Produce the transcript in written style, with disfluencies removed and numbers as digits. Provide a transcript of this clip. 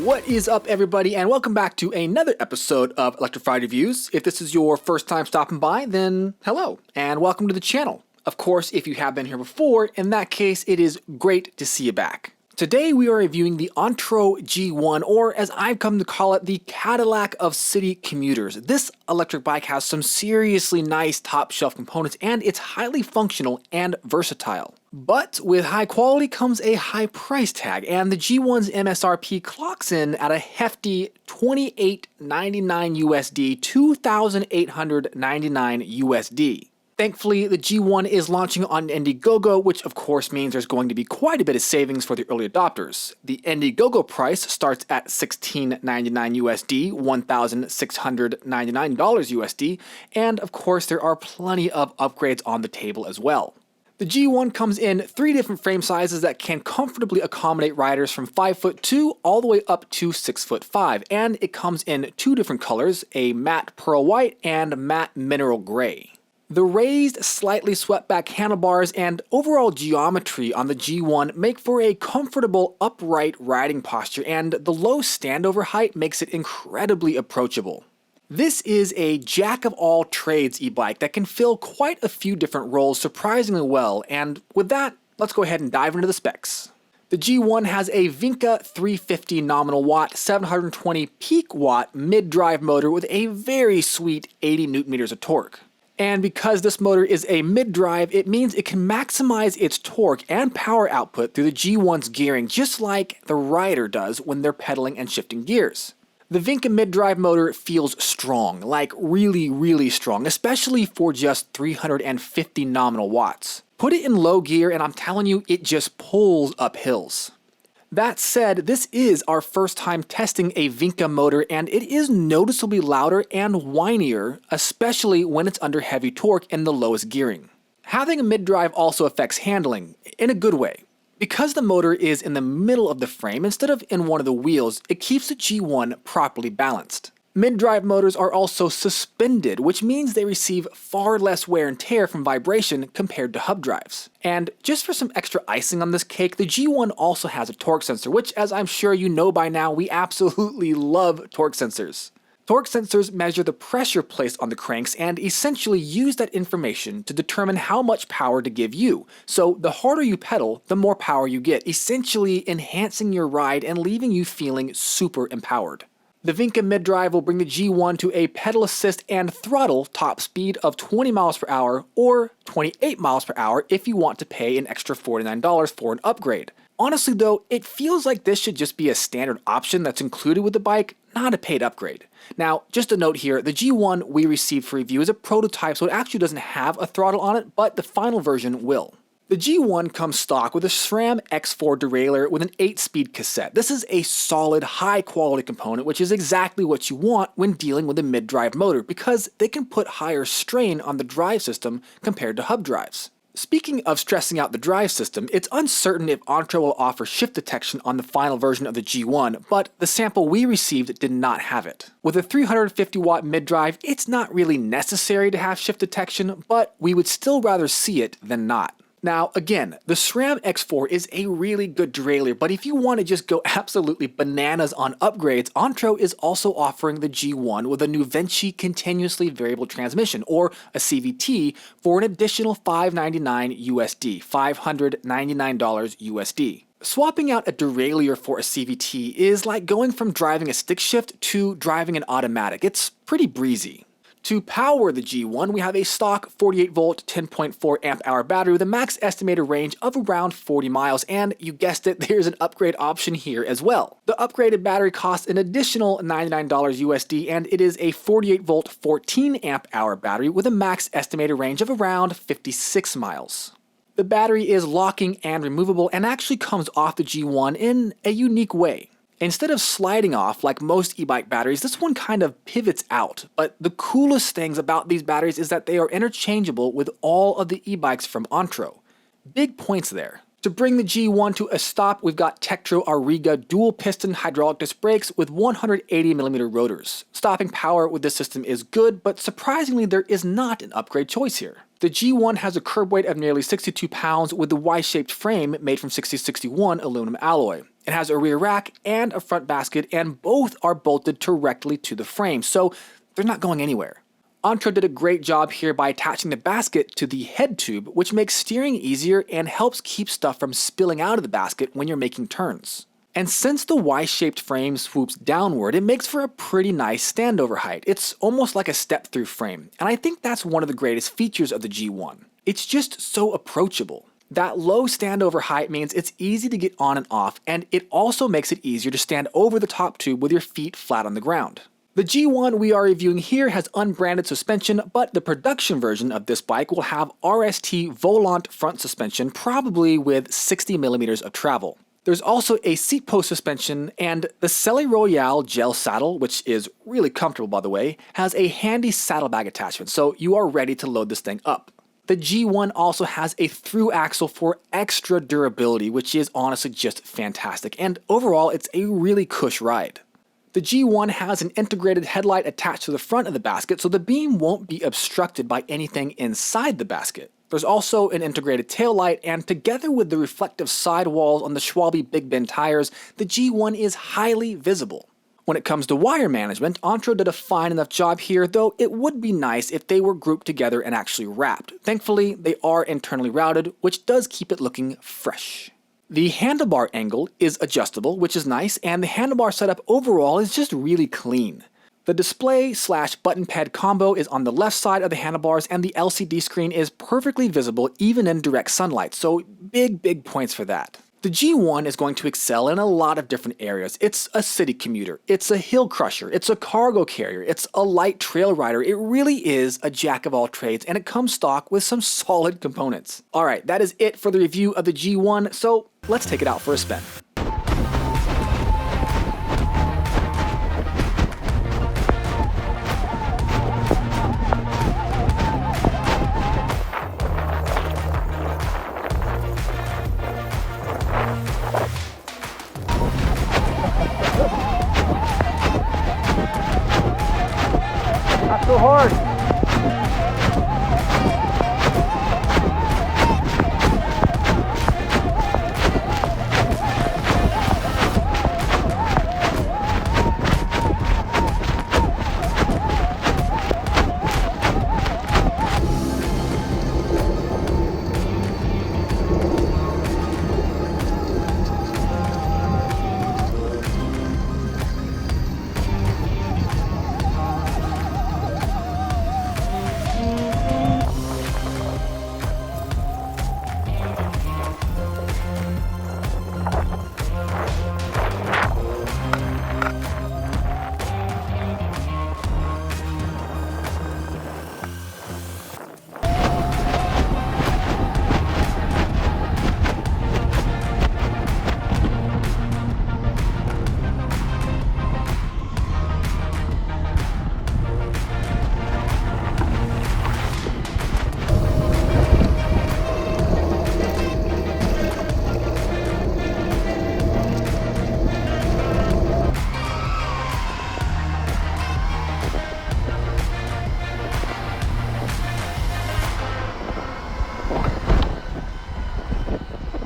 What is up, everybody, and welcome back to another episode of Electrified Reviews. If this is your first time stopping by, then hello, and welcome to the channel. Of course, if you have been here before, in that case, it is great to see you back. Today we are reviewing the Ontro G1, or as I've come to call it, the Cadillac of city commuters. This electric bike has some seriously nice top-shelf components, and it's highly functional and versatile. But with high quality comes a high price tag, and the G1's MSRP clocks in at a hefty $2,899 USD, $2,899 USD. Thankfully, the G1 is launching on Indiegogo, which of course means there's going to be quite a bit of savings for the early adopters. The Indiegogo price starts at $1,699 USD, $1,699 USD, and of course there are plenty of upgrades on the table as well. The G1 comes in 3 different frame sizes that can comfortably accommodate riders from 5'2" all the way up to 6'5", and it comes in 2 different colors, a matte pearl white and matte mineral gray. The raised, slightly swept back handlebars and overall geometry on the G1 make for a comfortable upright riding posture, and the low standover height makes it incredibly approachable. This is a jack-of-all-trades e-bike that can fill quite a few different roles surprisingly well, and with that, let's go ahead and dive into the specs. The G1 has a Vinca 350 nominal watt, 720 peak watt mid-drive motor with a very sweet 80 newton meters of torque. And because this motor is a mid-drive, it means it can maximize its torque and power output through the G1's gearing, just like the rider does when they're pedaling and shifting gears. The Vinca mid-drive motor feels strong, like really strong, especially for just 350 nominal watts. Put it in low gear and I'm telling you, it just pulls up hills. That said, this is our first time testing a Vinca motor, and it is noticeably louder and whinier, especially when it's under heavy torque in the lowest gearing. Having a mid-drive also affects handling, in a good way. Because the motor is in the middle of the frame instead of in one of the wheels, it keeps the G1 properly balanced. Mid-drive motors are also suspended, which means they receive far less wear and tear from vibration compared to hub drives. And just for some extra icing on this cake, the G1 also has a torque sensor, which, as I'm sure you know by now, we absolutely love torque sensors. Torque sensors measure the pressure placed on the cranks and essentially use that information to determine how much power to give you. So the harder you pedal, the more power you get, essentially enhancing your ride and leaving you feeling super empowered. The Vinca mid-drive will bring the G1 to a pedal assist and throttle top speed of 20 miles per hour or 28 miles per hour if you want to pay an extra $49 for an upgrade. Honestly though, it feels like this should just be a standard option that's included with the bike, not a paid upgrade. Now, just a note here, the G1 we received for review is a prototype, so it actually doesn't have a throttle on it, but the final version will. The G1 comes stock with a SRAM X4 derailleur with an 8-speed cassette. This is a solid, high-quality component, which is exactly what you want when dealing with a mid-drive motor, because they can put higher strain on the drive system compared to hub drives. Speaking of stressing out the drive system, it's uncertain if Ontro will offer shift detection on the final version of the G1, but the sample we received did not have it. With a 350 watt mid-drive, it's not really necessary to have shift detection, but we would still rather see it than not. Now again, the SRAM X4 is a really good derailleur, but if you want to just go absolutely bananas on upgrades, Ontro is also offering the G1 with a new Venchi continuously variable transmission, or a CVT, for an additional $599 USD, $599 USD. Swapping out a derailleur for a CVT is like going from driving a stick shift to driving an automatic. It's pretty breezy. To power the G1, we have a stock 48-volt, 10.4 amp-hour battery with a max estimated range of around 40 miles, and you guessed it, there's an upgrade option here as well. The upgraded battery costs an additional $99 USD, and it is a 48-volt, 14 amp-hour battery with a max estimated range of around 56 miles. The battery is locking and removable and actually comes off the G1 in a unique way. Instead of sliding off like most e-bike batteries, this one kind of pivots out. But the coolest things about these batteries is that they are interchangeable with all of the e-bikes from Ontro. Big points there. To bring the G1 to a stop, we've got Tektro Auriga dual piston hydraulic disc brakes with 180mm rotors. Stopping power with this system is good, but surprisingly there is not an upgrade choice here. The G1 has a curb weight of nearly 62 pounds with the Y-shaped frame made from 6061 aluminum alloy. It has a rear rack and a front basket, and both are bolted directly to the frame, so they're not going anywhere. Ontro did a great job here by attaching the basket to the head tube, which makes steering easier and helps keep stuff from spilling out of the basket when you're making turns. And since the Y-shaped frame swoops downward, it makes for a pretty nice standover height. It's almost like a step-through frame, and I think that's one of the greatest features of the G1. It's just so approachable. That low standover height means it's easy to get on and off, and it also makes it easier to stand over the top tube with your feet flat on the ground. The G1 we are reviewing here has unbranded suspension, but the production version of this bike will have RST Volant front suspension, probably with 60mm of travel. There's also a seat post suspension, and the Selle Royale gel saddle, which is really comfortable by the way, has a handy saddlebag attachment, so you are ready to load this thing up. The G1 also has a through axle for extra durability, which is honestly just fantastic, and overall it's a really cush ride. The G1 has an integrated headlight attached to the front of the basket, so the beam won't be obstructed by anything inside the basket. There's also an integrated taillight, and together with the reflective sidewalls on the Schwalbe Big Bend tires, the G1 is highly visible. When it comes to wire management, Ontro did a fine enough job here, though it would be nice if they were grouped together and actually wrapped. Thankfully, they are internally routed, which does keep it looking fresh. The handlebar angle is adjustable, which is nice, and the handlebar setup overall is just really clean. The display/button pad combo is on the left side of the handlebars, and the LCD screen is perfectly visible even in direct sunlight, so big points for that. The G1 is going to excel in a lot of different areas. It's a city commuter, it's a hill crusher, it's a cargo carrier, it's a light trail rider. It really is a jack of all trades, and it comes stock with some solid components. Alright, that is it for the review of the G1, so let's take it out for a spin. Not so hard.